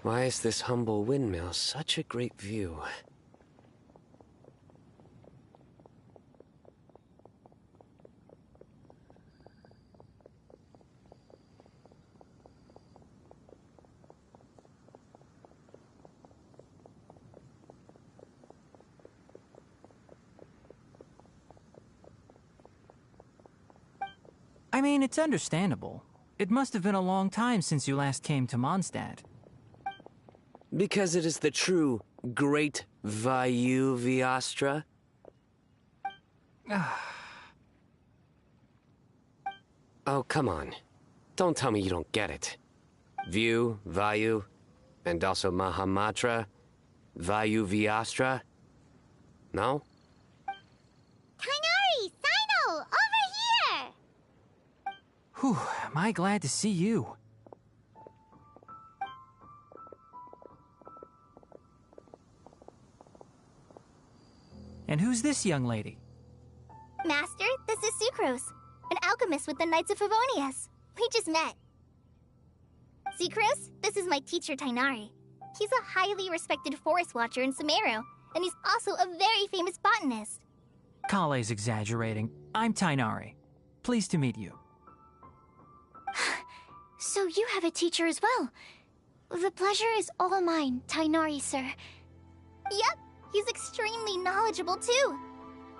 Why is this humble windmill such a great view? I mean, it's understandable. It must have been a long time since you last came to Mondstadt. Because it is the true Great Vayu Viastra? Oh, come on. Don't tell me you don't get it. View, Vayu, and also Mahamatra, Vayu Viastra? No? Kainari! Sino! Over here! Whew, am I glad to see you. And who's this young lady? Master, this is Sucrose, an alchemist with the Knights of Favonius. We just met. Sucrose, this is my teacher, Tainari. He's a highly respected forest watcher in Sumeru, and he's also a very famous botanist. Kale's exaggerating. I'm Tainari. Pleased to meet you. So you have a teacher as well. The pleasure is all mine, Tainari, sir. Yep, he's extremely knowledgeable too.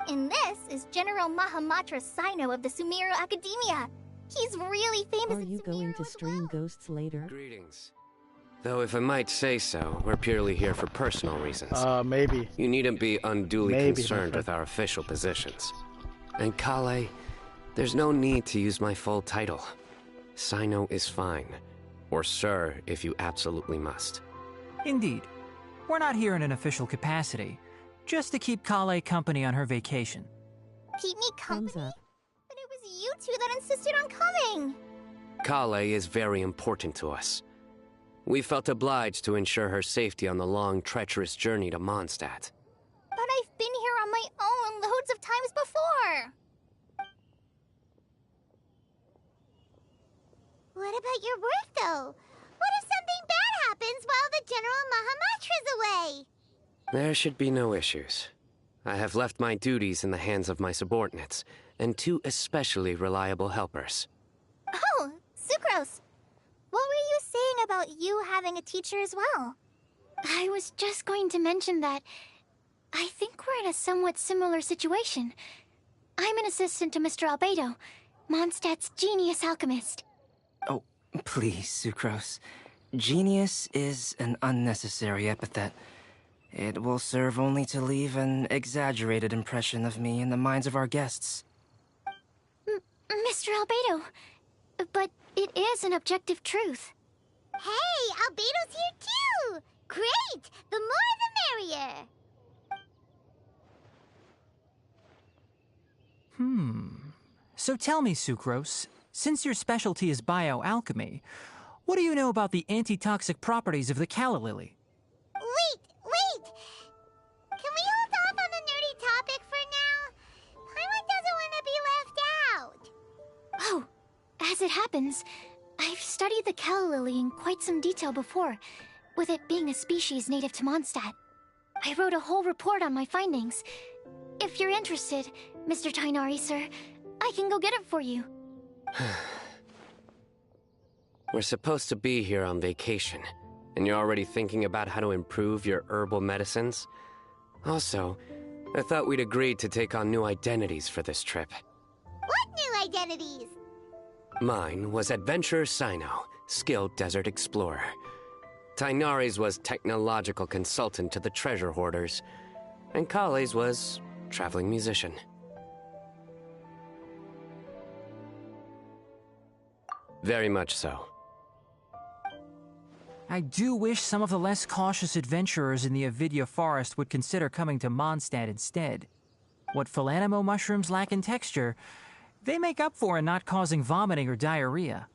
And this is General Mahamatra Sino of the Sumeru Academia. He's really famous Are in you Sumeru going to as stream well. Ghosts later? Greetings. Though if I might say so, we're purely here for personal reasons. Maybe. You needn't be unduly Maybe, concerned my with our official positions. And Kale, there's no need to use my full title. Sino is fine. Or sir, if you absolutely must. Indeed. We're not here in an official capacity, just to keep Kale company on her vacation. Keep me company? Thumbs up. But it was you two that insisted on coming. Kale is very important to us. We felt obliged to ensure her safety on the long, treacherous journey to Mondstadt. But I've been here on my own loads of times before. What about your work, though? What if something bad happens while the General Mahamatra's away? There should be no issues. I have left my duties in the hands of my subordinates, and two especially reliable helpers. Oh, Sucrose. What were you saying about you having a teacher as well? I was just going to mention that I think we're in a somewhat similar situation. I'm an assistant to Mr. Albedo, Mondstadt's genius alchemist. Oh, please, Sucrose. Genius is an unnecessary epithet. It will serve only to leave an exaggerated impression of me in the minds of our guests. Mr. Albedo, but it is an objective truth. Hey, Albedo's here too! Great! The more the merrier! So tell me, Sucrose, since your specialty is bioalchemy, what do you know about the antitoxic properties of the calla lily? Wait! Can we hold off on the nerdy topic for now? Paimon doesn't want to be left out. Oh, as it happens, I've studied the calla lily in quite some detail before, with it being a species native to Mondstadt. I wrote a whole report on my findings. If you're interested, Mr. Tainari, sir, I can go get it for you. We're supposed to be here on vacation, and you're already thinking about how to improve your herbal medicines? Also, I thought we'd agreed to take on new identities for this trip. What new identities? Mine was Adventurer Sino, skilled desert explorer. Tainari's was technological consultant to the treasure hoarders, and Kale's was traveling musician. Very much so. I do wish some of the less cautious adventurers in the Avidya forest would consider coming to Mondstadt instead. What Philanimo mushrooms lack in texture, they make up for in not causing vomiting or diarrhea.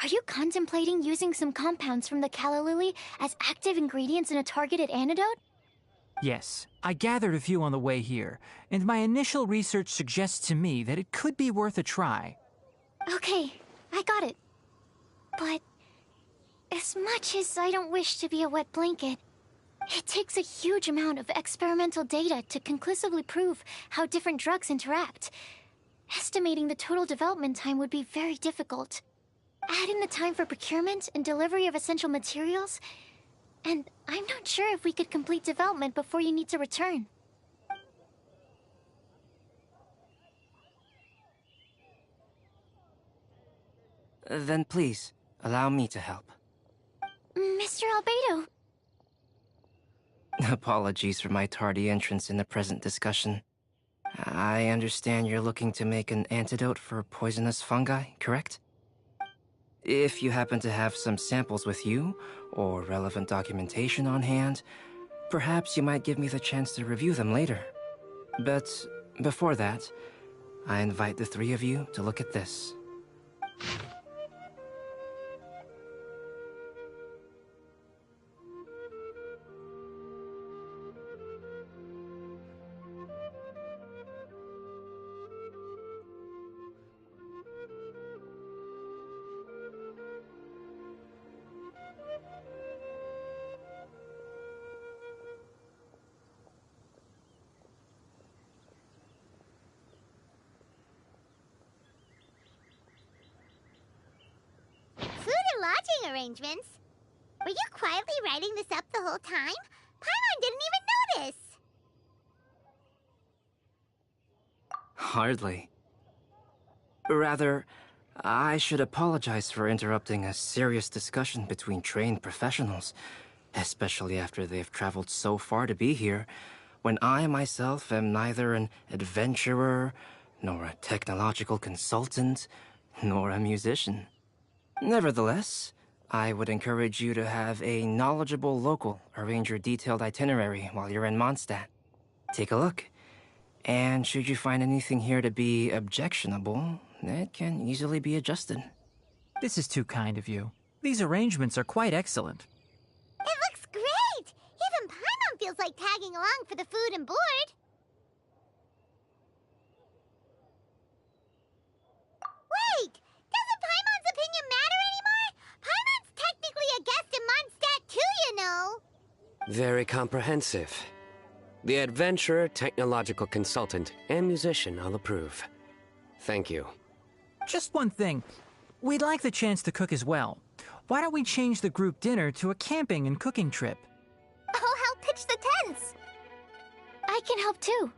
Are you contemplating using some compounds from the calla lily as active ingredients in a targeted antidote? Yes, I gathered a few on the way here, and my initial research suggests to me that it could be worth a try. Okay, I got it. But as much as I don't wish to be a wet blanket, it takes a huge amount of experimental data to conclusively prove how different drugs interact. Estimating the total development time would be very difficult. Add in the time for procurement and delivery of essential materials, and I'm not sure if we could complete development before you need to return. Then please, allow me to help. Mr. Albedo. Apologies for my tardy entrance in the present discussion. I understand you're looking to make an antidote for poisonous fungi, correct? If you happen to have some samples with you, or relevant documentation on hand, perhaps you might give me the chance to review them later. But before that, I invite the three of you to look at this. Lodging arrangements? Were you quietly writing this up the whole time? Paimon didn't even notice! Hardly. Rather, I should apologize for interrupting a serious discussion between trained professionals, especially after they've traveled so far to be here, when I myself am neither an adventurer, nor a technological consultant, nor a musician. Nevertheless, I would encourage you to have a knowledgeable local arrange your detailed itinerary while you're in Mondstadt. Take a look, and should you find anything here to be objectionable, it can easily be adjusted. This is too kind of you. These arrangements are quite excellent. It looks great! Even Paimon feels like tagging along for the food and board. Wait! Doesn't Paimon's opinion matter anymore? Paimon's technically a guest in Mondstadt too, you know! Very comprehensive. The adventurer, technological consultant, and musician all approve. Thank you. Just one thing. We'd like the chance to cook as well. Why don't we change the group dinner to a camping and cooking trip? I'll help pitch the tents! I can help too.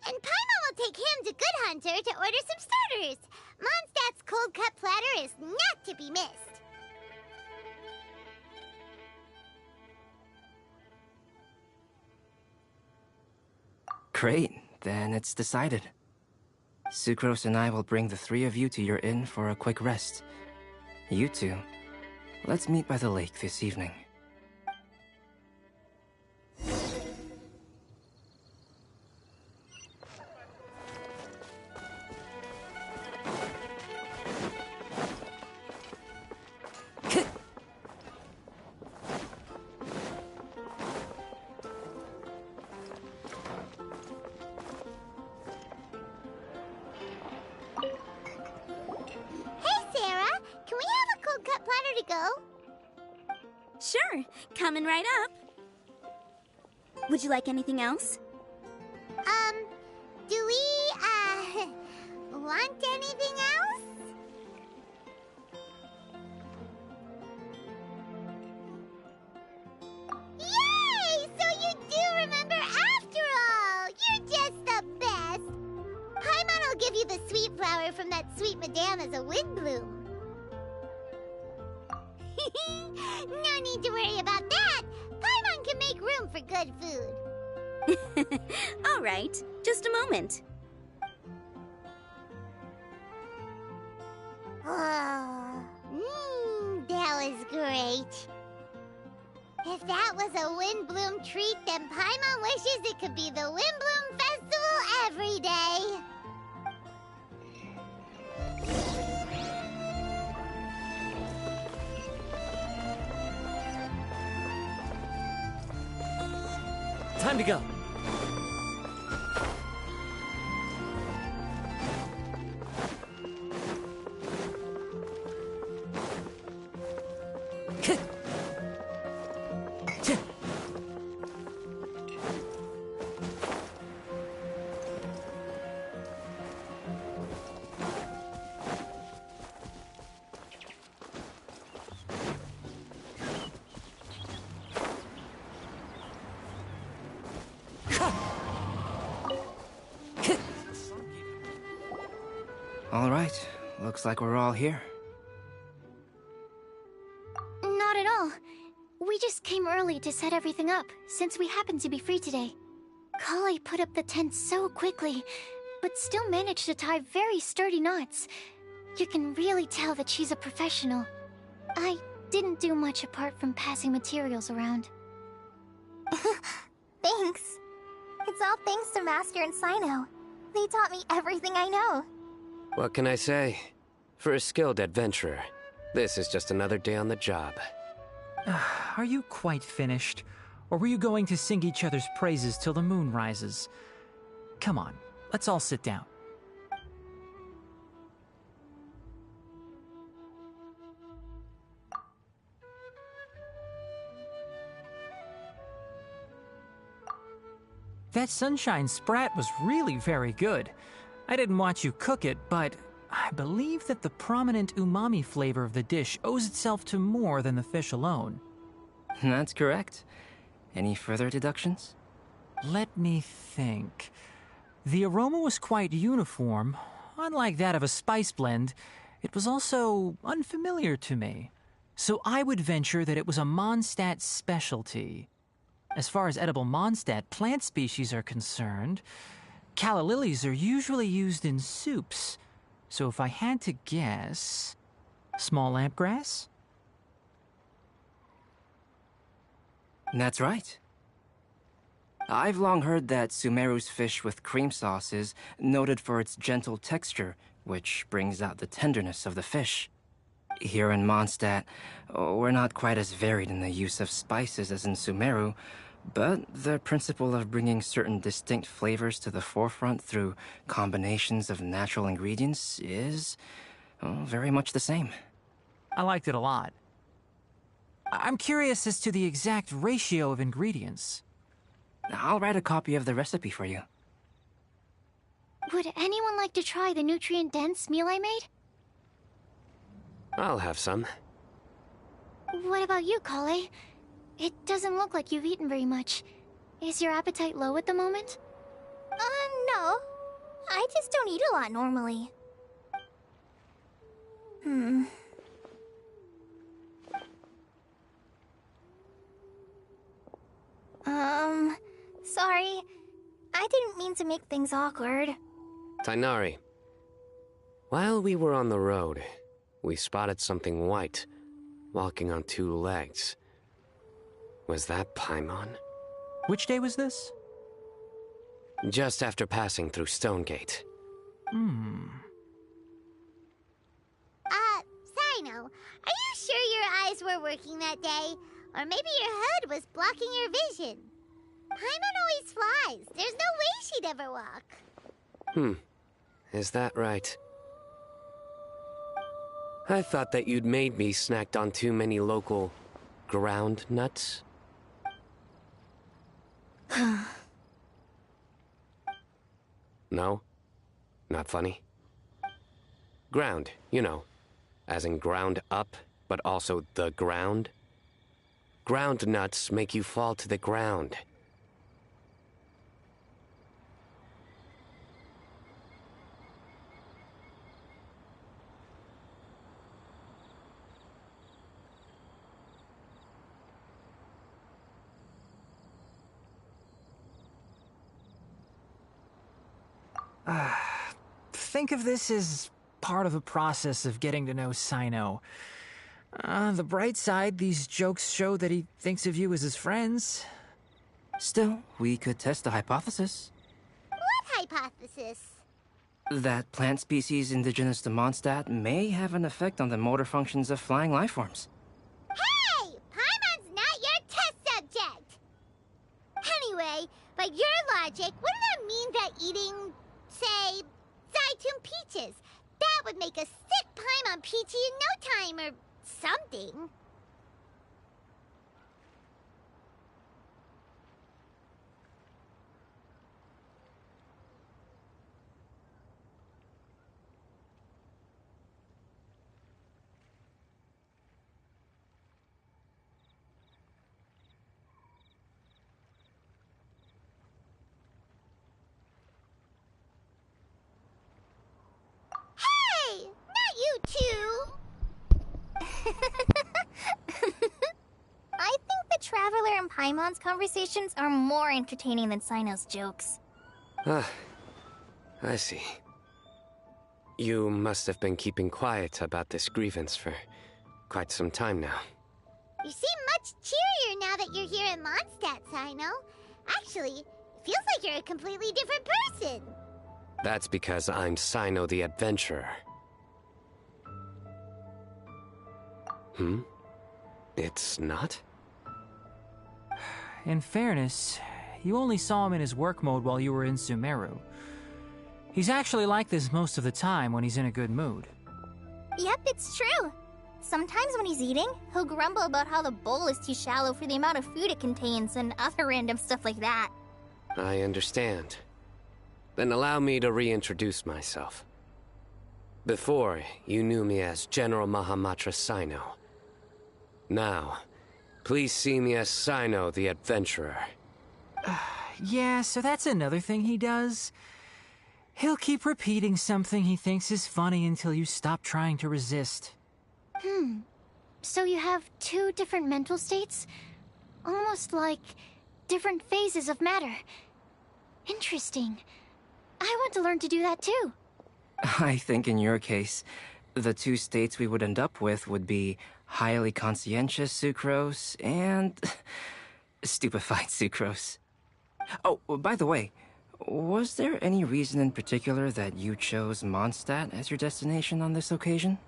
And Paimon will take him to Good Hunter to order some starters. Mondstadt's cold-cut platter is not to be missed. Great, then it's decided. Sucrose and I will bring the three of you to your inn for a quick rest. You two, let's meet by the lake this evening. Sure, coming right up. Would you like anything else? Do we, want anything else? Yay! So you do remember after all! You're just the best! Paimon will give you the sweet flower from that sweet madame as a windbloom. No need to worry about that! Paimon can make room for good food. All right, just a moment. Oh, that was great. If that was a Windbloom treat, then Paimon wishes it could be the Windbloom Festival every day. Time to go. All right, looks like we're all here. Not at all. We just came early to set everything up, since we happen to be free today. Kale put up the tent so quickly, but still managed to tie very sturdy knots. You can really tell that she's a professional. I didn't do much apart from passing materials around. Thanks. It's all thanks to Master and Sino. They taught me everything I know. What can I say? For a skilled adventurer, this is just another day on the job. Are you quite finished? Or were you going to sing each other's praises till the moon rises? Come on, let's all sit down. That sunshine sprat was really very good. I didn't watch you cook it, but I believe that the prominent umami flavor of the dish owes itself to more than the fish alone. That's correct. Any further deductions? Let me think. The aroma was quite uniform. Unlike that of a spice blend, it was also unfamiliar to me. So I would venture that it was a Mondstadt specialty. As far as edible Mondstadt plant species are concerned, calla lilies are usually used in soups. So if I had to guess... small lampgrass? That's right. I've long heard that Sumeru's fish with cream sauce is noted for its gentle texture, which brings out the tenderness of the fish. Here in Mondstadt, we're not quite as varied in the use of spices as in Sumeru, but the principle of bringing certain distinct flavors to the forefront through combinations of natural ingredients is very much the same. I liked it a lot. I'm curious as to the exact ratio of ingredients. I'll write a copy of the recipe for you. Would anyone like to try the nutrient-dense meal I made? I'll have some. What about you, Kale? It doesn't look like you've eaten very much. Is your appetite low at the moment? No. I just don't eat a lot normally. Sorry. I didn't mean to make things awkward. Tighnari. While we were on the road, we spotted something white, walking on two legs. Was that Paimon? Which day was this? Just after passing through Stonegate. Sino, are you sure your eyes were working that day? Or maybe your hood was blocking your vision? Paimon always flies. There's no way she'd ever walk. Is that right? I thought that you'd made me snacked on too many local ground nuts. No? Not funny? Ground, you know. As in ground up, but also the ground. Ground nuts make you fall to the ground. Think of this as part of the process of getting to know Sino. The bright side, these jokes show that he thinks of you as his friends. Still, we could test a hypothesis. What hypothesis? That plant species indigenous to Mondstadt may have an effect on the motor functions of flying lifeforms. Hey! Paimon's not your test subject! Anyway, by your logic, wouldn't that mean that eating, say, Zaitun peaches, that would make a sick Paimon peachy in no time or something? I think the Traveler and Paimon's conversations are more entertaining than Sino's jokes. Ah, I see. You must have been keeping quiet about this grievance for quite some time now. You seem much cheerier now that you're here in Mondstadt, Sino. Actually, it feels like you're a completely different person. That's because I'm Sino the Adventurer. It's not? In fairness, you only saw him in his work mode while you were in Sumeru. He's actually like this most of the time when he's in a good mood. Yep, it's true. Sometimes when he's eating, he'll grumble about how the bowl is too shallow for the amount of food it contains and other random stuff like that. I understand. Then allow me to reintroduce myself. Before, you knew me as General Mahamatra Sino. Now, please see me as Sino the Adventurer. Yeah, so that's another thing he does. He'll keep repeating something he thinks is funny until you stop trying to resist. So you have two different mental states? Almost like different phases of matter. Interesting. I want to learn to do that too. I think in your case, the two states we would end up with would be highly conscientious sucrose and stupefied sucrose. Oh, by the way, was there any reason in particular that you chose Mondstadt as your destination on this occasion?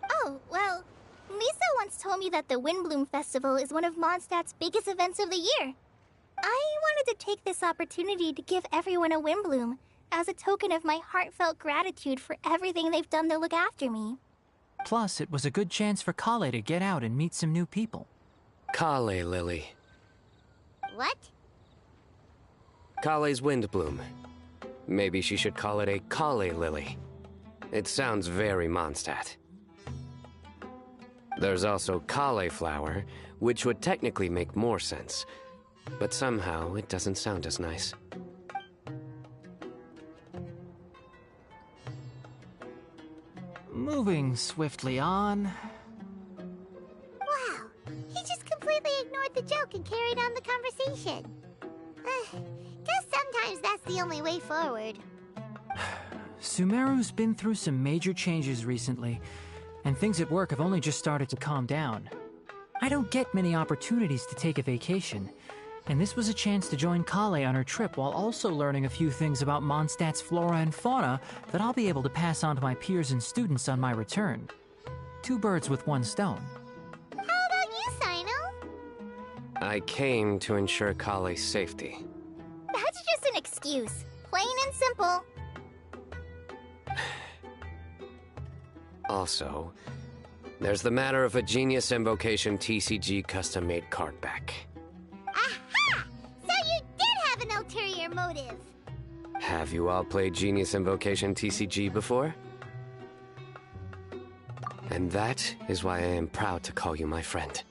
Oh, well, Lisa once told me that the Windbloom Festival is one of Mondstadt's biggest events of the year. I wanted to take this opportunity to give everyone a Windbloom as a token of my heartfelt gratitude for everything they've done to look after me. Plus, it was a good chance for Kale to get out and meet some new people. Kale Lily. What? Kale's Windbloom. Maybe she should call it a Kale Lily. It sounds very Mondstadt. There's also Cauliflower, which would technically make more sense, but somehow it doesn't sound as nice. Moving swiftly on. Wow, he just completely ignored the joke and carried on the conversation. Guess sometimes that's the only way forward. Sumeru's been through some major changes recently, and things at work have only just started to calm down. I don't get many opportunities to take a vacation, and this was a chance to join Kale on her trip while also learning a few things about Mondstadt's flora and fauna that I'll be able to pass on to my peers and students on my return. Two birds with one stone. How about you, Sino? I came to ensure Kale's safety. That's just an excuse. Plain and simple. Also, there's the matter of a Genius Invocation TCG custom-made card back. Aha! So you did have an ulterior motive. Have you all played Genius Invocation TCG before? And that is why I am proud to call you my friend.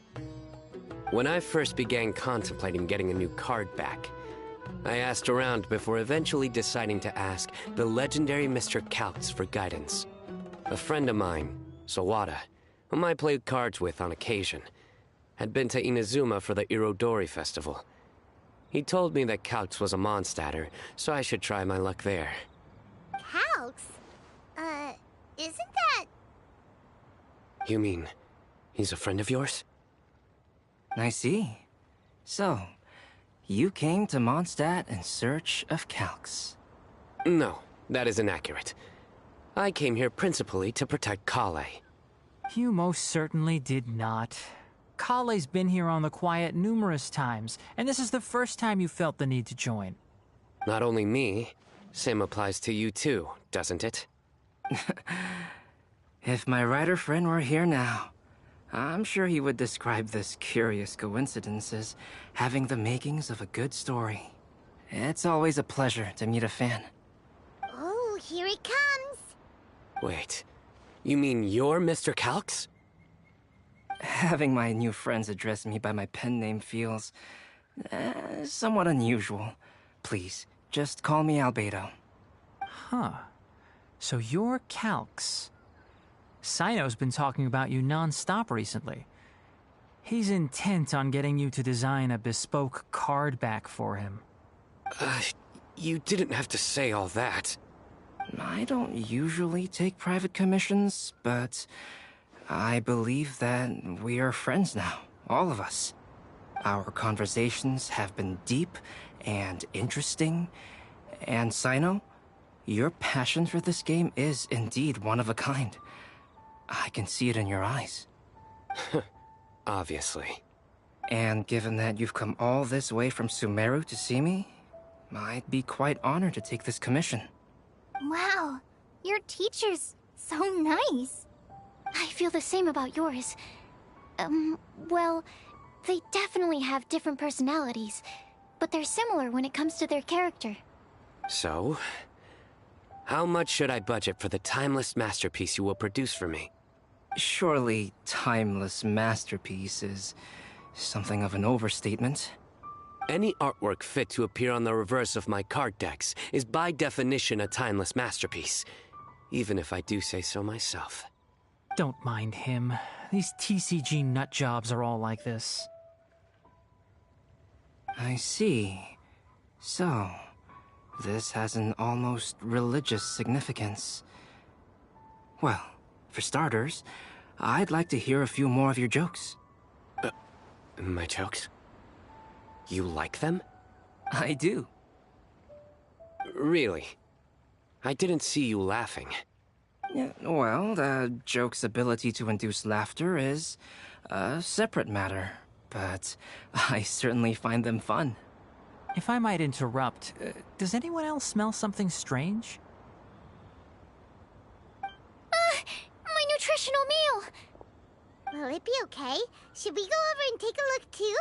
When I first began contemplating getting a new card back, I asked around before eventually deciding to ask the legendary Mr. Calx for guidance. A friend of mine, Sawada, whom I played cards with on occasion, had been to Inazuma for the Irodori festival. He told me that Calx was a Mondstadter, so I should try my luck there. Calx? Isn't that... You mean, he's a friend of yours? I see. So, you came to Mondstadt in search of Calx. No, that is inaccurate. I came here principally to protect Kale. You most certainly did not. Kale's been here on the quiet numerous times, and this is the first time you felt the need to join. Not only me, same applies to you too, doesn't it? If my writer friend were here now, I'm sure he would describe this curious coincidence as having the makings of a good story. It's always a pleasure to meet a fan. Oh, here he comes. Wait, you mean you're Mr. Calx? Having my new friends address me by my pen name feels somewhat unusual. Please, just call me Albedo. Huh. So you're Calx. Sino's been talking about you non-stop recently. He's intent on getting you to design a bespoke card back for him. You didn't have to say all that. I don't usually take private commissions, but I believe that we are friends now, all of us. Our conversations have been deep and interesting, and Sino, your passion for this game is indeed one of a kind. I can see it in your eyes. Obviously. And given that you've come all this way from Sumeru to see me, I'd be quite honored to take this commission. Wow, your teacher's so nice. I feel the same about yours. Well, they definitely have different personalities, but they're similar when it comes to their character. So, how much should I budget for the timeless masterpiece you will produce for me? Surely, timeless masterpiece is something of an overstatement. Any artwork fit to appear on the reverse of my card decks is by definition a timeless masterpiece, even if I do say so myself. Don't mind him. These TCG nut jobs are all like this. I see. So, this has an almost religious significance. Well, for starters, I'd like to hear a few more of your jokes. My jokes? You like them? I do. Really? I didn't see you laughing. Yeah, well, the joke's ability to induce laughter is a separate matter, but I certainly find them fun. If I might interrupt, does anyone else smell something strange? My nutritional meal! Will it be okay? Should we go over and take a look too?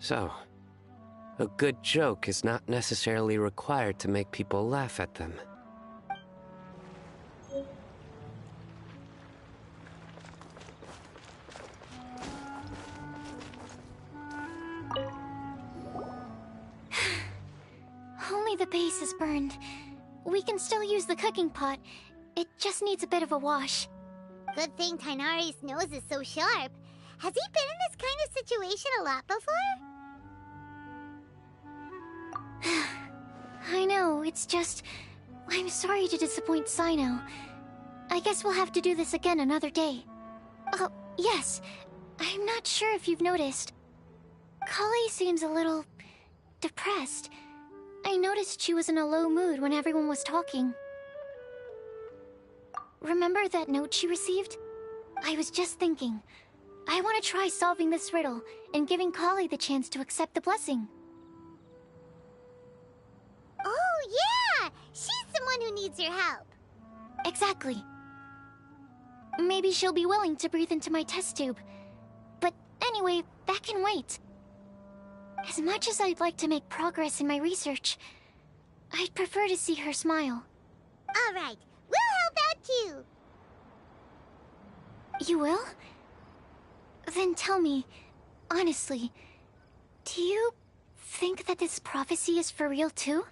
So, a good joke is not necessarily required to make people laugh at them. Only the base is burned. We can still use the cooking pot. It just needs a bit of a wash. Good thing Tainari's nose is so sharp. Has he been in this kind of situation a lot before? I know, it's just... I'm sorry to disappoint Sino. I guess we'll have to do this again another day. Oh, yes. I'm not sure if you've noticed. Kali seems a little... depressed. I noticed she was in a low mood when everyone was talking. Remember that note she received? I was just thinking. I want to try solving this riddle and giving Kali the chance to accept the blessing. Oh, yeah! She's someone who needs your help. Exactly. Maybe she'll be willing to breathe into my test tube. But anyway, that can wait. As much as I'd like to make progress in my research, I'd prefer to see her smile. All right, we'll help out too. You will? Then tell me, honestly, do you think that this prophecy is for real too?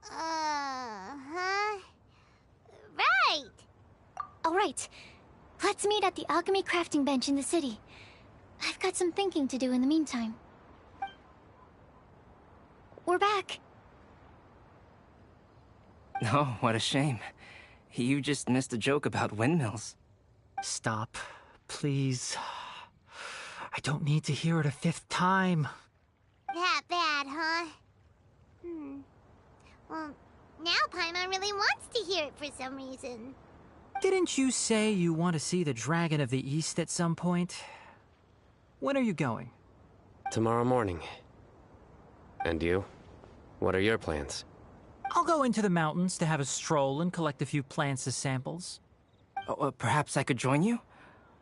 Huh? Right! Alright, let's meet at the alchemy crafting bench in the city. I've got some thinking to do in the meantime. We're back. Oh, what a shame. You just missed a joke about windmills. Stop, please. I don't need to hear it a fifth time. That bad, huh? Well, now Paimon really wants to hear it for some reason. Didn't you say you want to see the Dragon of the East at some point? When are you going? Tomorrow morning. And you? What are your plans? I'll go into the mountains to have a stroll and collect a few plants as samples. Oh, perhaps I could join you?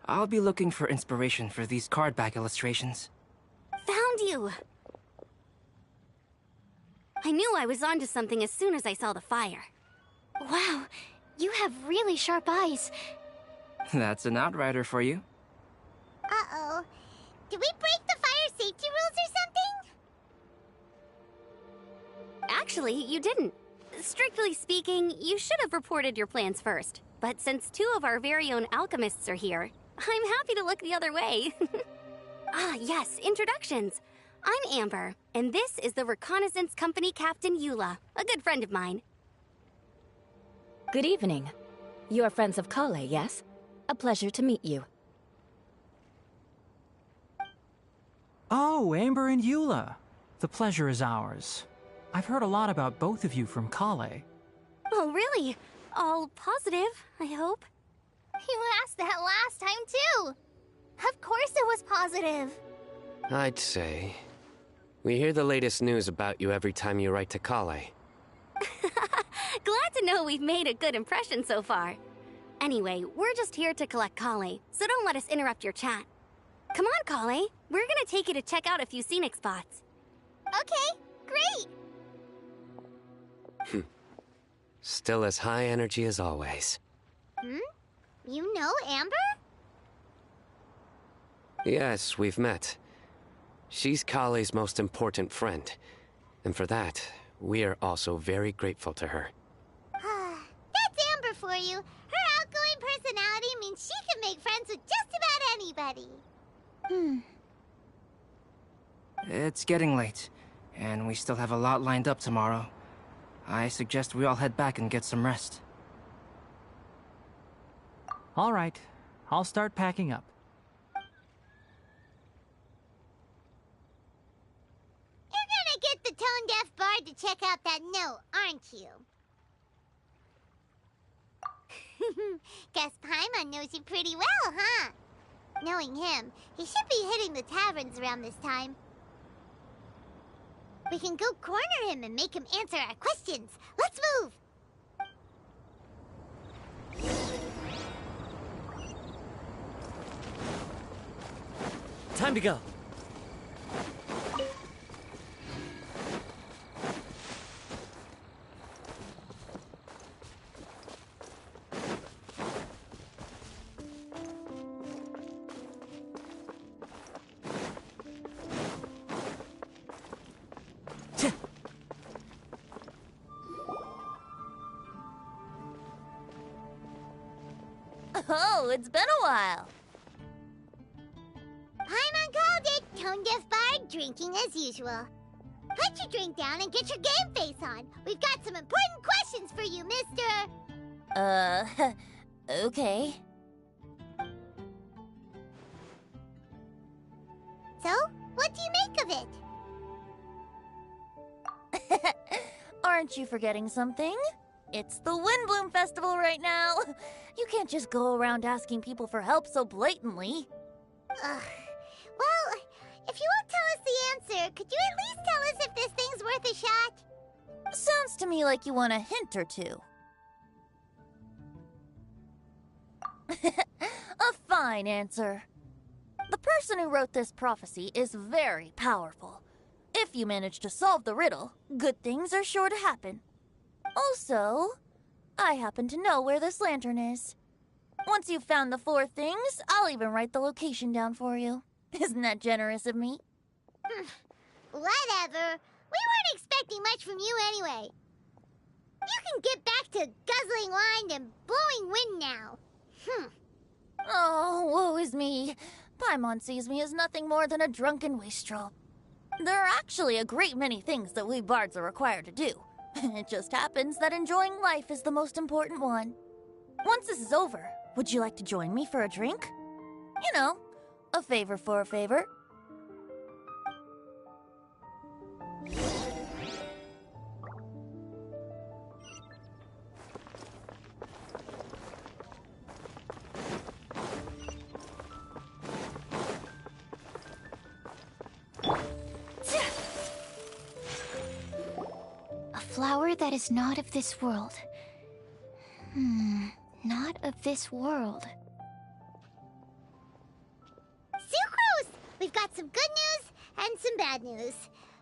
I'll be looking for inspiration for these card back illustrations. Found you! I knew I was onto something as soon as I saw the fire. Wow, you have really sharp eyes. That's an outrider for you. Uh-oh. Did we break the fire safety rules or something? Actually, you didn't. Strictly speaking, you should have reported your plans first. But since two of our very own alchemists are here, I'm happy to look the other way. Ah, yes, introductions. I'm Amber, and this is the Reconnaissance Company Captain Eula, a good friend of mine. Good evening. You are friends of Kale, yes? A pleasure to meet you. Oh, Amber and Eula. The pleasure is ours. I've heard a lot about both of you from Kale. Oh, really? All positive, I hope. You asked that last time too. Of course it was positive. I'd say. We hear the latest news about you every time you write to Kale. Glad to know we've made a good impression so far. Anyway, we're just here to collect Kale, so don't let us interrupt your chat. Come on, Kale. We're gonna take you to check out a few scenic spots. Okay, great! Still as high energy as always. You know Amber? Yes, we've met. She's Kale's most important friend. And for that, we are also very grateful to her. That's Amber for you. Her outgoing personality means she can make friends with just about anybody. It's getting late, and we still have a lot lined up tomorrow. I suggest we all head back and get some rest. All right, I'll start packing up. You're gonna get the tone-deaf bard to check out that note, aren't you? Guess Paimon knows you pretty well, huh? Knowing him, he should be hitting the taverns around this time. We can go corner him and make him answer our questions. Let's move! Time to go. Oh, it's been a while. Paimon called it. Tone deaf bard drinking as usual. Put your drink down and get your game face on. We've got some important questions for you, mister. Okay. So, what do you make of it? Aren't you forgetting something? It's the Windbloom Festival right now. You can't just go around asking people for help so blatantly. Well, if you won't tell us the answer, could you at least tell us if this thing's worth a shot? Sounds to me like you want a hint or two. A fine answer. The person who wrote this prophecy is very powerful. If you manage to solve the riddle, good things are sure to happen. Also, I happen to know where this lantern is. Once you've found the 4 things, I'll even write the location down for you. Isn't that generous of me? Whatever. We weren't expecting much from you anyway. You can get back to guzzling wine and blowing wind now. Oh, woe is me. Paimon sees me as nothing more than a drunken wastrel. There are actually a great many things that we bards are required to do. It just happens that enjoying life is the most important one. Once this is over, would you like to join me for a drink? You know, a favor for a favor. Flower that is not of this world. Not of this world. Sucrose! We've got some good news and some bad news.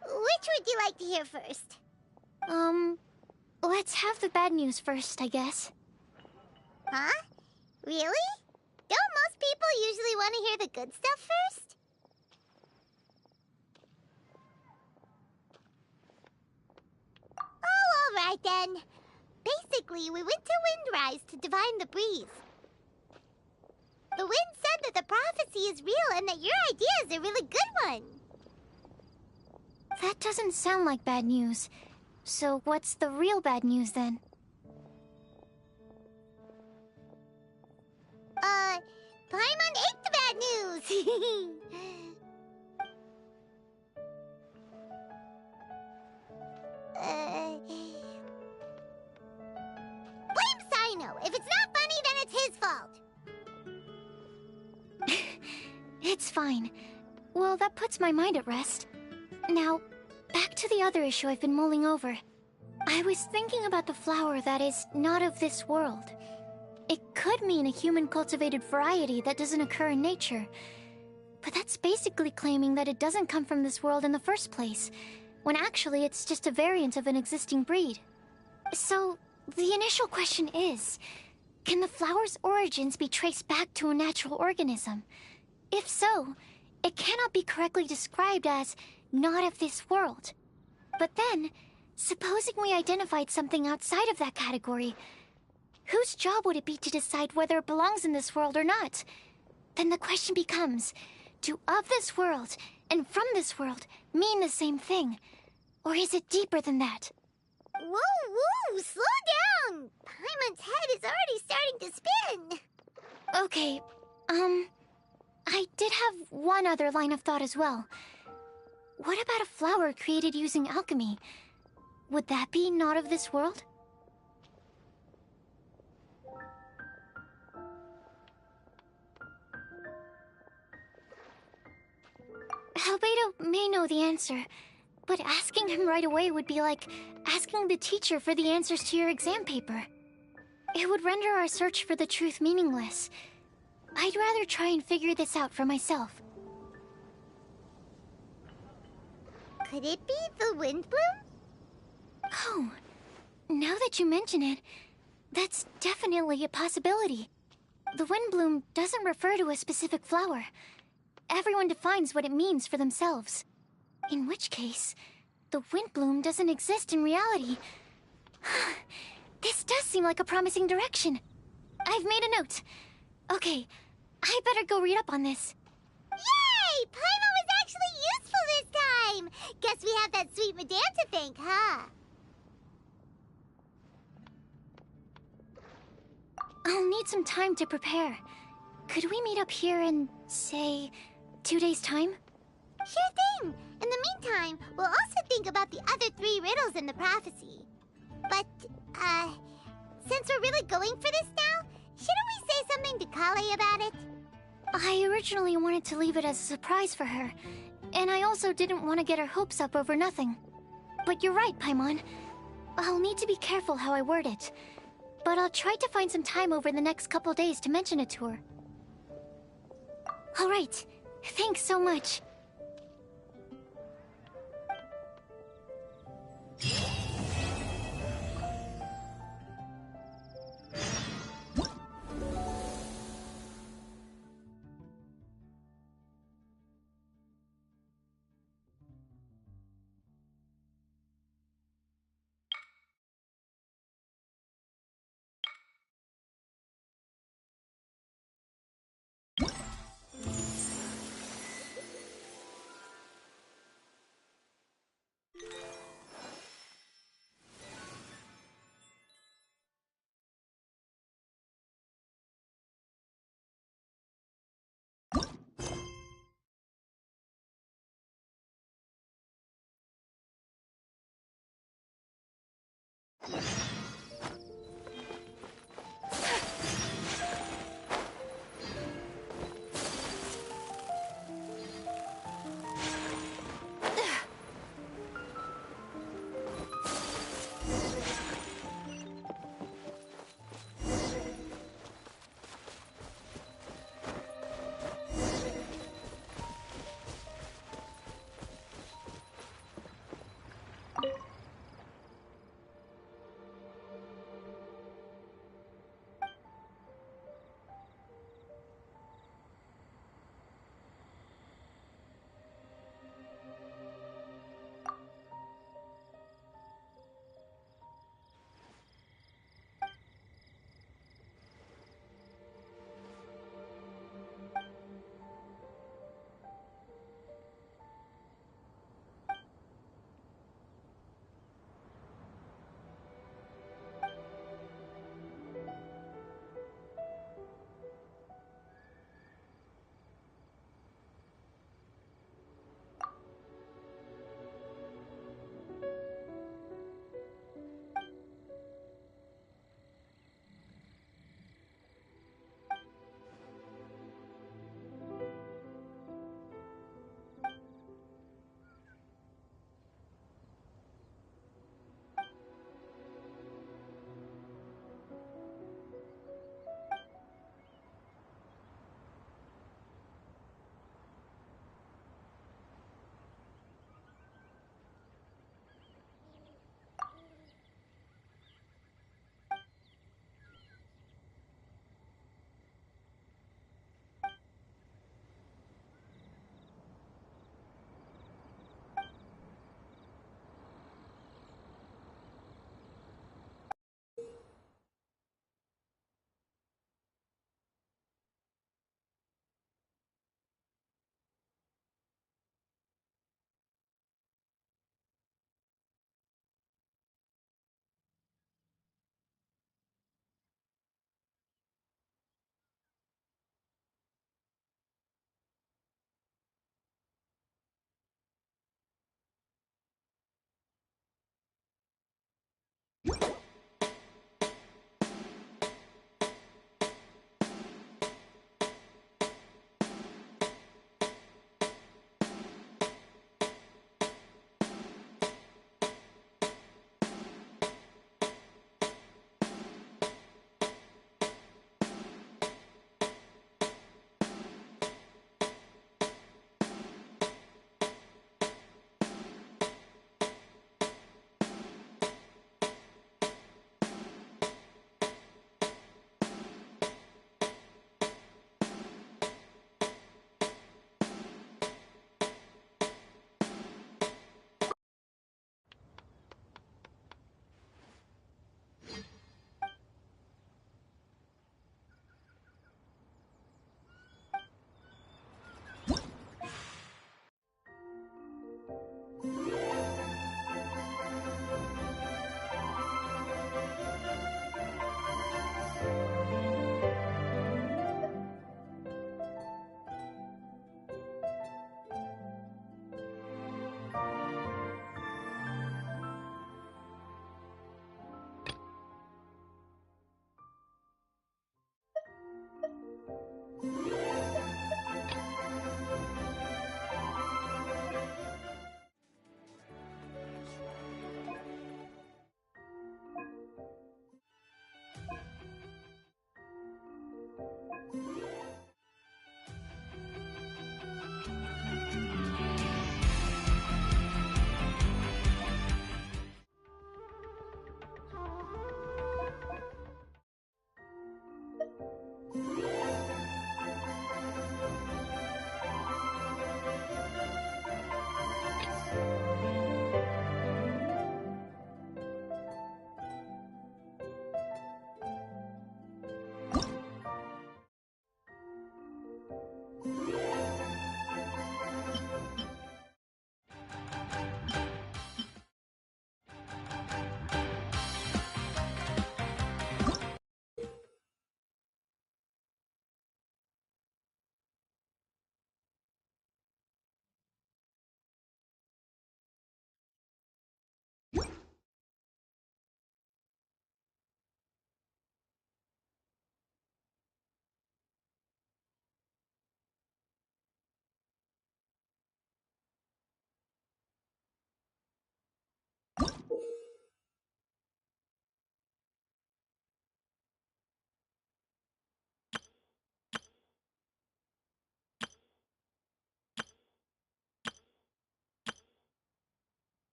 Which would you like to hear first? Let's have the bad news first, I guess. Huh? Really? Don't most people usually want to hear the good stuff first? Oh, all right then. Basically, we went to Windrise to divine the breeze. The wind said that the prophecy is real and that your idea is a really good one. That doesn't sound like bad news. So what's the real bad news then? Paimon ate the bad news! Blame Sino! If it's not funny, then it's his fault! It's fine. Well, that puts my mind at rest. Now, back to the other issue I've been mulling over. I was thinking about the flower that is not of this world. It could mean a human-cultivated variety that doesn't occur in nature. But that's basically claiming that it doesn't come from this world in the first place, when actually it's just a variant of an existing breed. So, the initial question is, can the flower's origins be traced back to a natural organism? If so, it cannot be correctly described as not of this world. But then, supposing we identified something outside of that category, whose job would it be to decide whether it belongs in this world or not? Then the question becomes, do of this world and from this world mean the same thing? Or is it deeper than that? Whoa, slow down! Paimon's head is already starting to spin! Okay, I did have one other line of thought as well. What about a flower created using alchemy? Would that be not of this world? Albedo may know the answer, but asking him right away would be like asking the teacher for the answers to your exam paper. It would render our search for the truth meaningless. I'd rather try and figure this out for myself. Could it be the wind bloom? Oh, now that you mention it, that's definitely a possibility. The wind bloom doesn't refer to a specific flower. Everyone defines what it means for themselves. In which case, the wind bloom doesn't exist in reality. This does seem like a promising direction. I've made a note. Okay, I better go read up on this. Yay! Paimon was actually useful this time! Guess we have that sweet madame to thank, huh? I'll need some time to prepare. Could we meet up here in, say, 2 days' time? Sure thing! In the meantime, we'll also think about the other 3 riddles in the prophecy. But, since we're really going for this now, shouldn't we say something to Kale about it? I originally wanted to leave it as a surprise for her, and I also didn't want to get her hopes up over nothing. But you're right, Paimon. I'll need to be careful how I word it. But I'll try to find some time over the next couple days to mention it to her. Alright, thanks so much.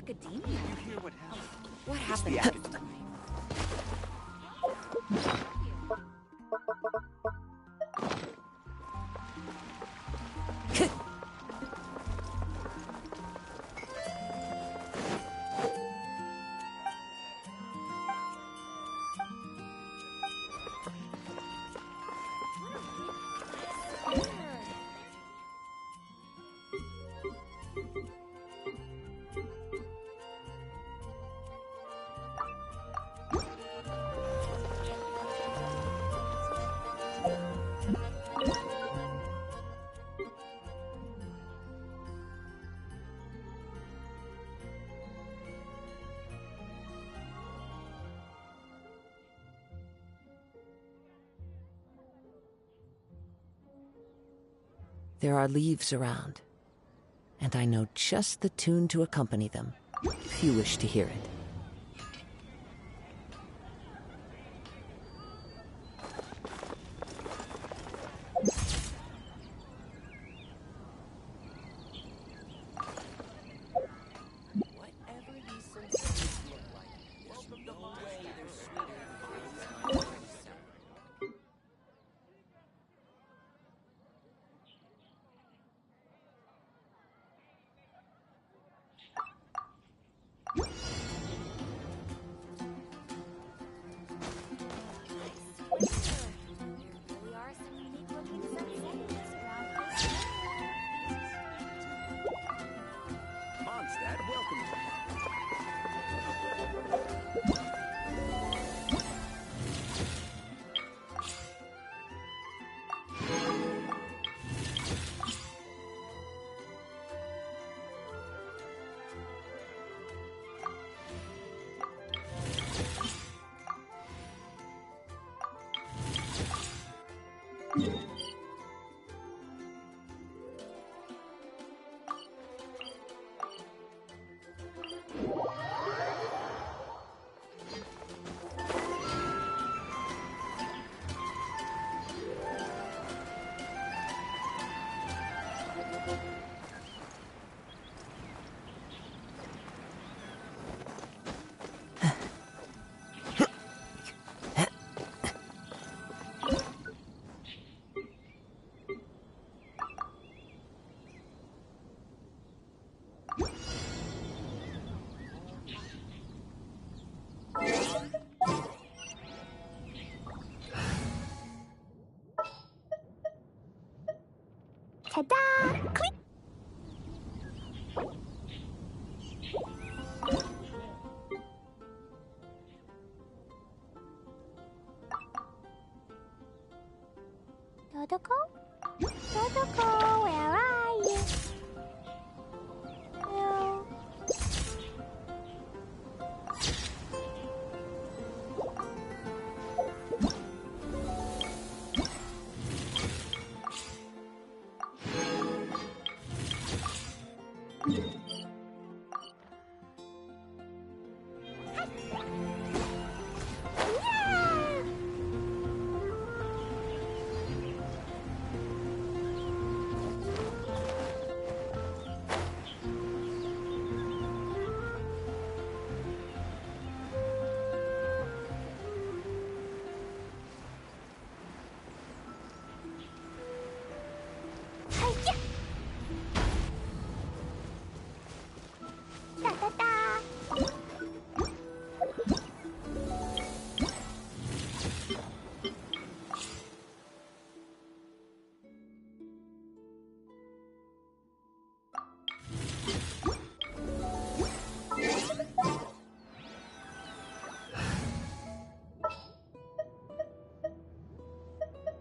academia? You hear what happened? What It's happened? the academia. There are leaves around, and I know just the tune to accompany them, if you wish to hear it. Whatever these sensations look like, there's no way they're sweeter than those. Really are some unique looking sunsets around here. Mondstadt welcomes you. Ta-da! Click! Dodoko? Dodoko, where are you? No.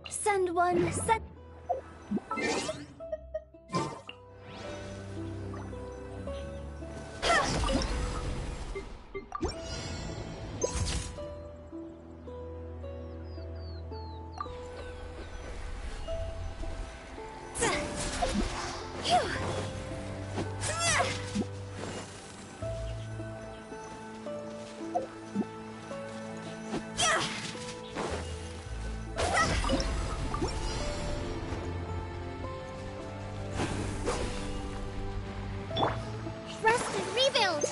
Send one, send... Rest and rebuild!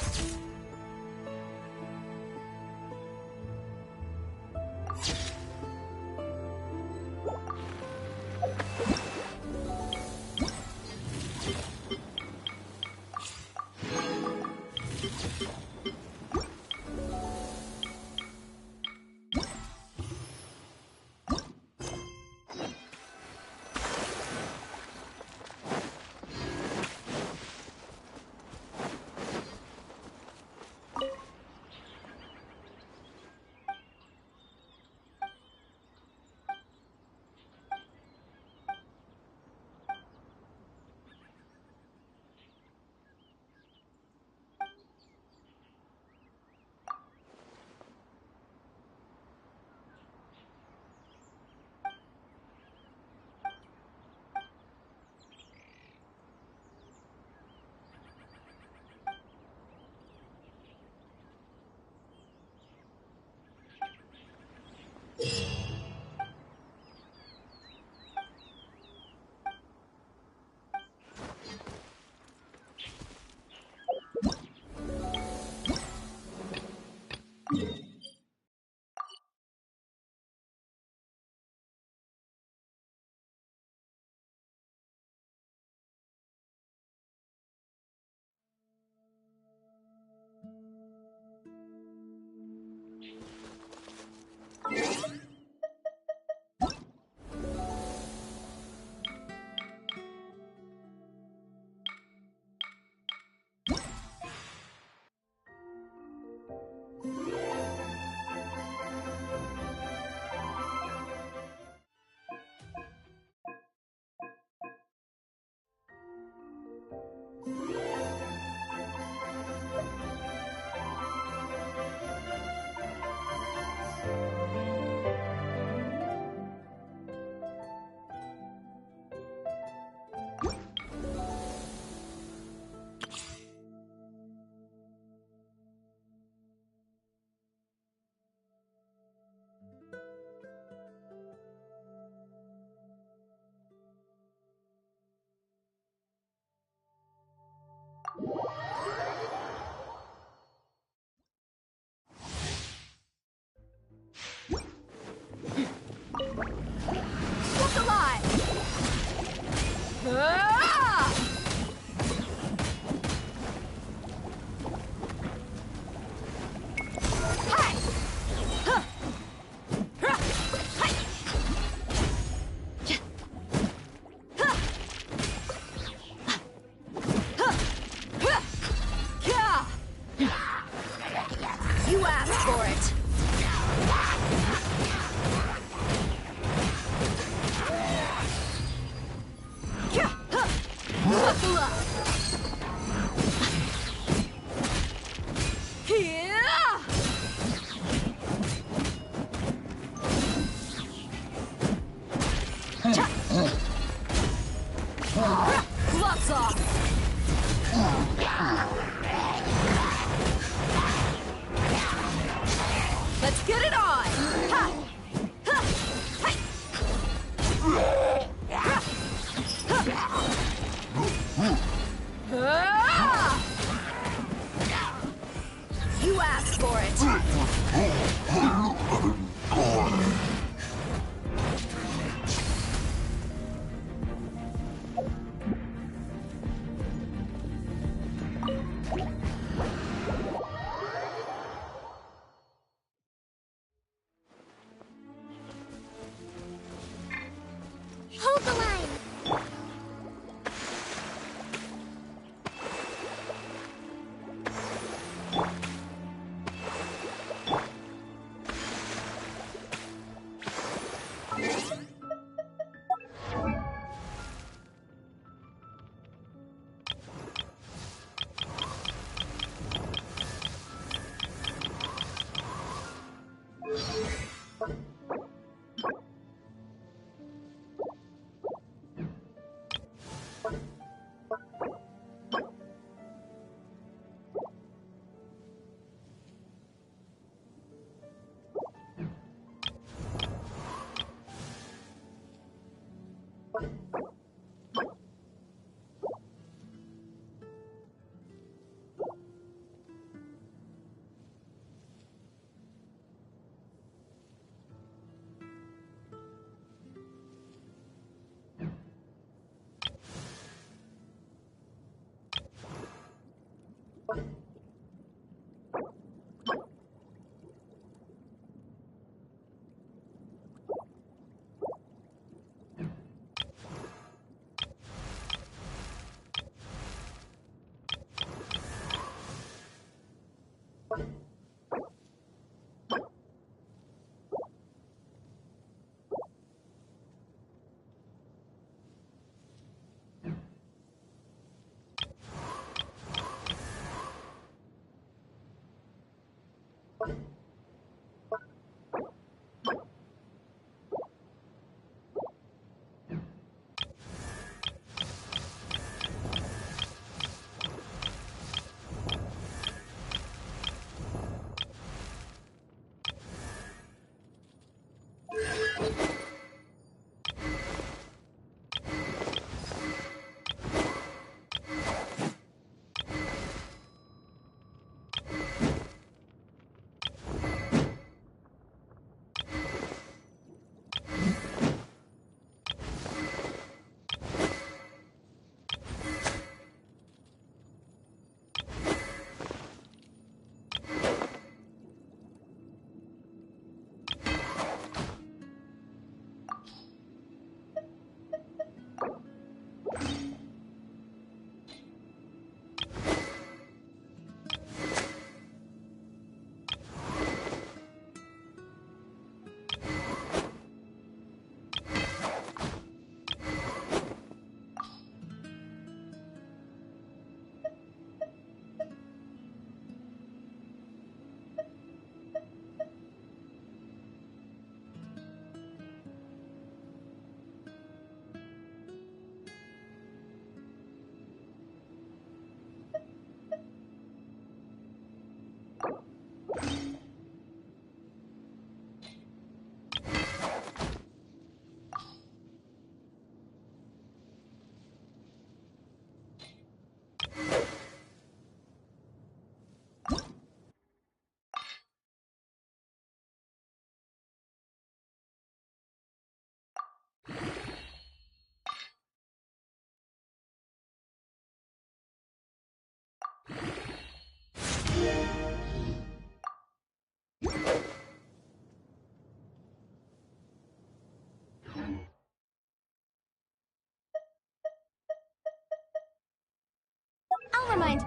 I'll remind.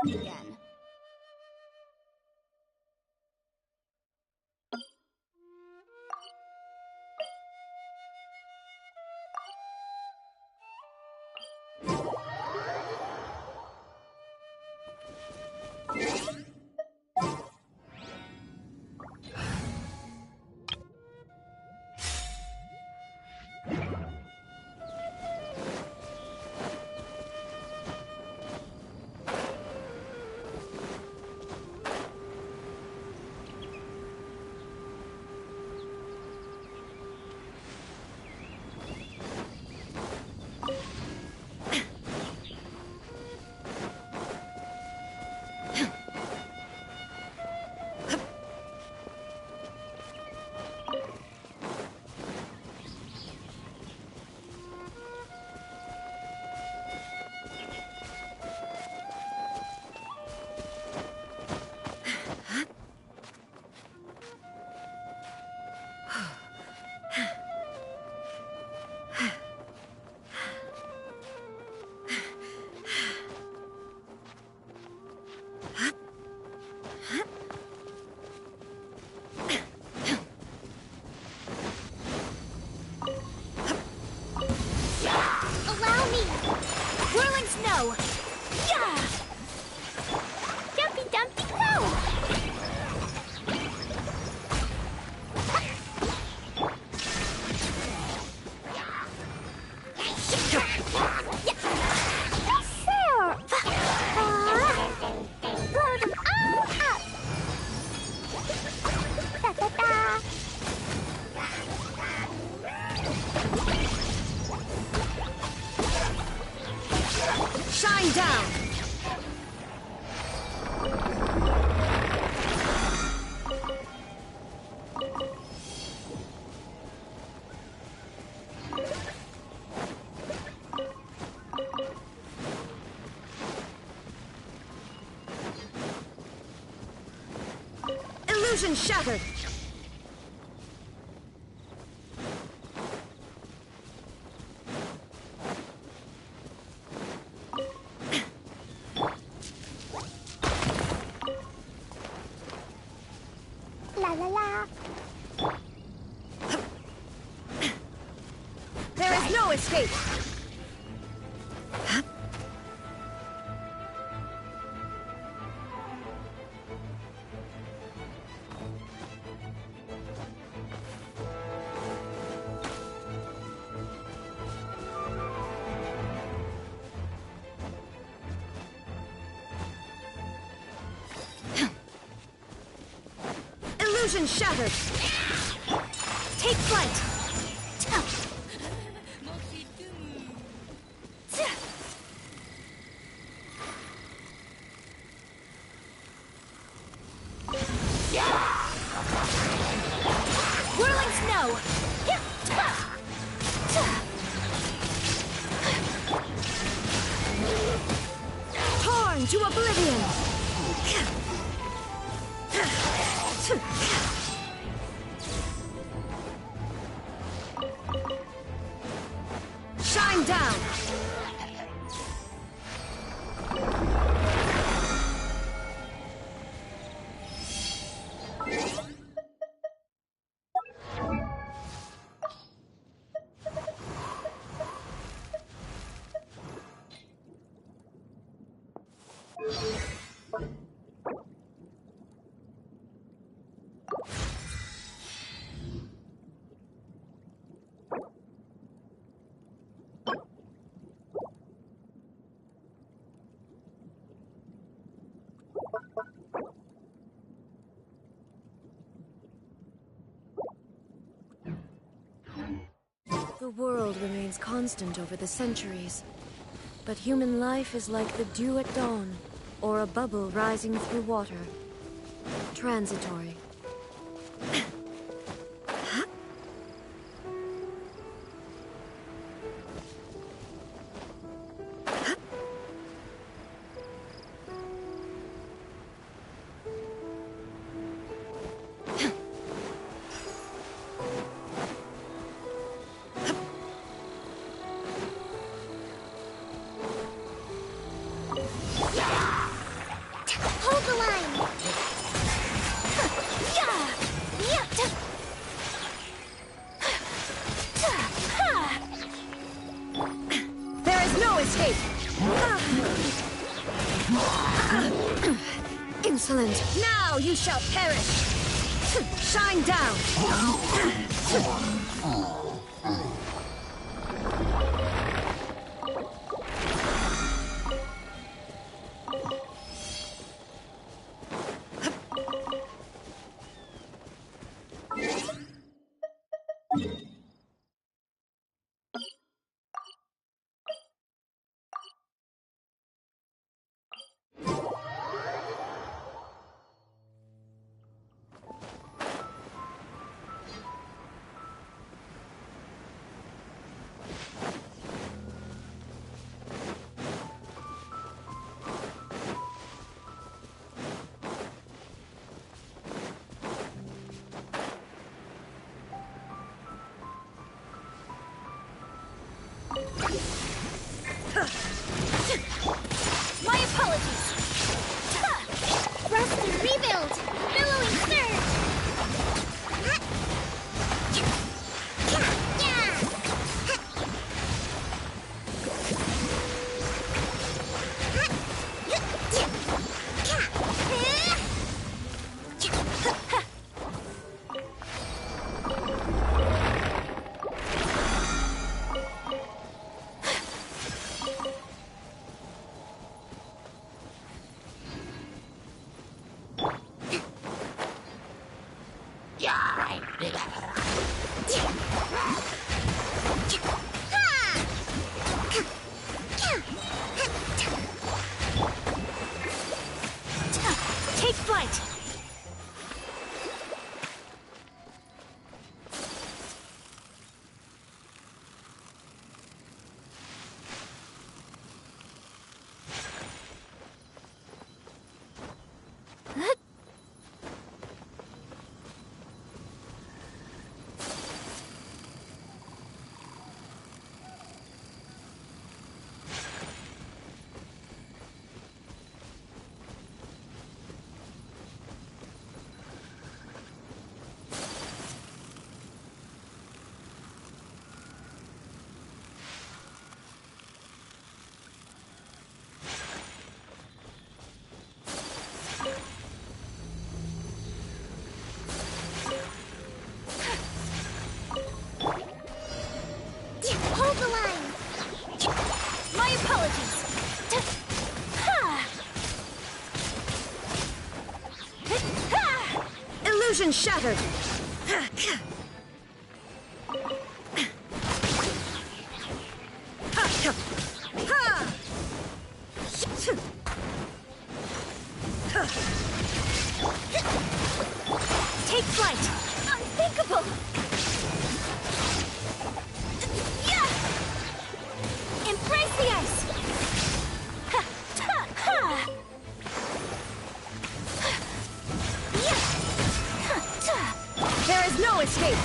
Again. Snow! Yeah! Jumpy Dumpty Go! Blow them all up! Da-da-da! Shine down! Illusion shattered! La la la! There is no escape! Illusion shattered! Take flight! Whirling Snow! Torn to oblivion! Shine down! The world remains constant over the centuries. But human life is like the dew at dawn, or a bubble rising through water. Transitory. Hold the line! There is no escape! Insolent! Now you shall perish! Shine down! Apologies. Illusion shattered. Take flight. Unthinkable. Embrace the ice. There is no escape!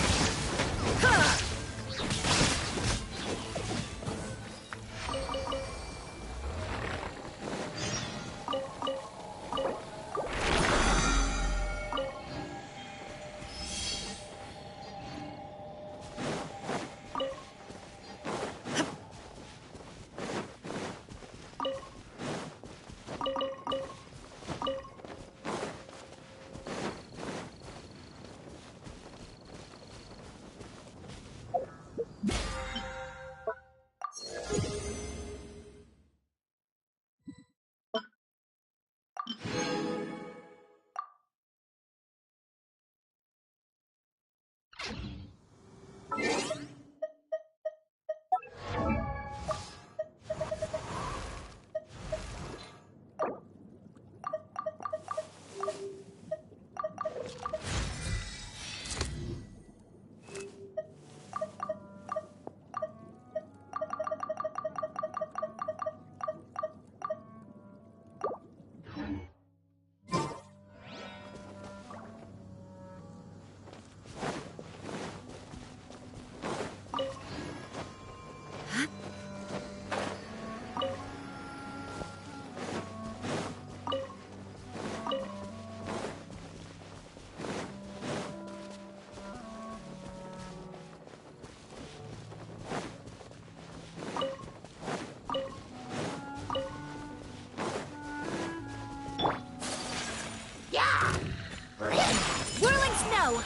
Whirling snow!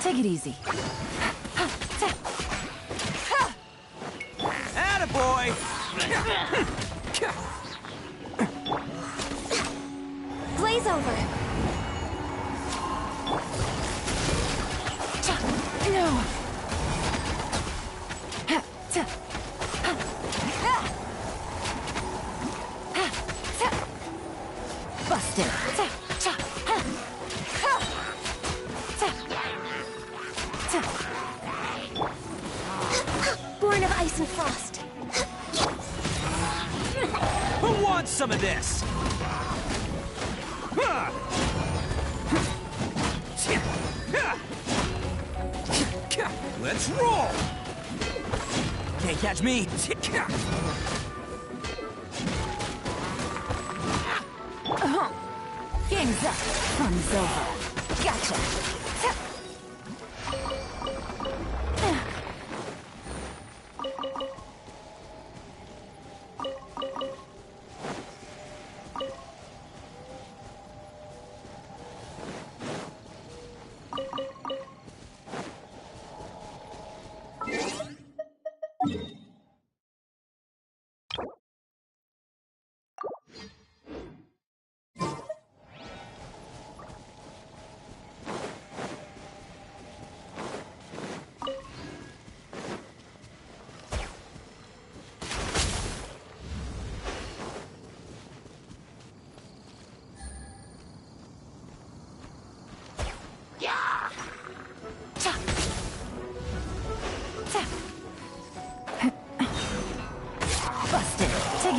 Take it easy. Attaboy! Blaze over! No! Busted! Born of ice and frost. Who wants some of this? Let's roll! Can't catch me! Game's up. Fun's over. Gotcha.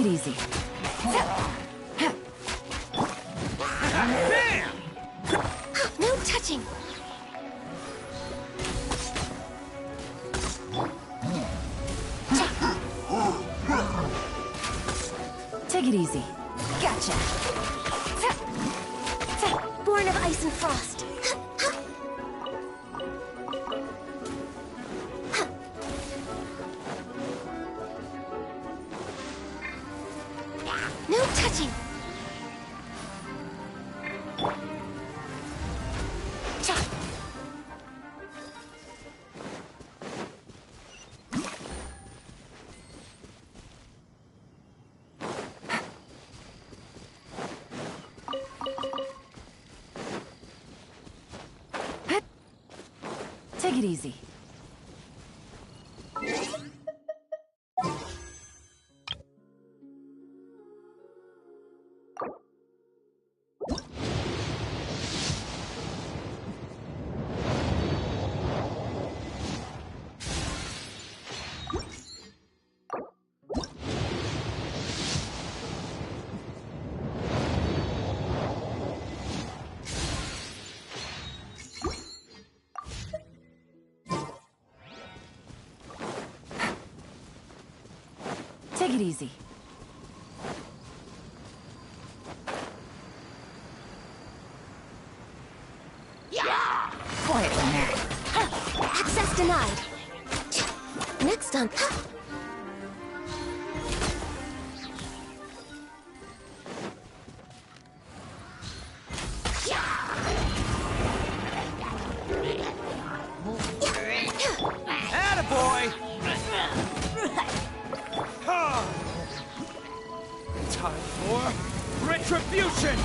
Take it easy. Bam! No touching! Take it easy. Gotcha! Born of ice and frost. No touching! Take it easy. Take it easy. Quiet on that. Access denied. Next on. Attaboy! Time for retribution!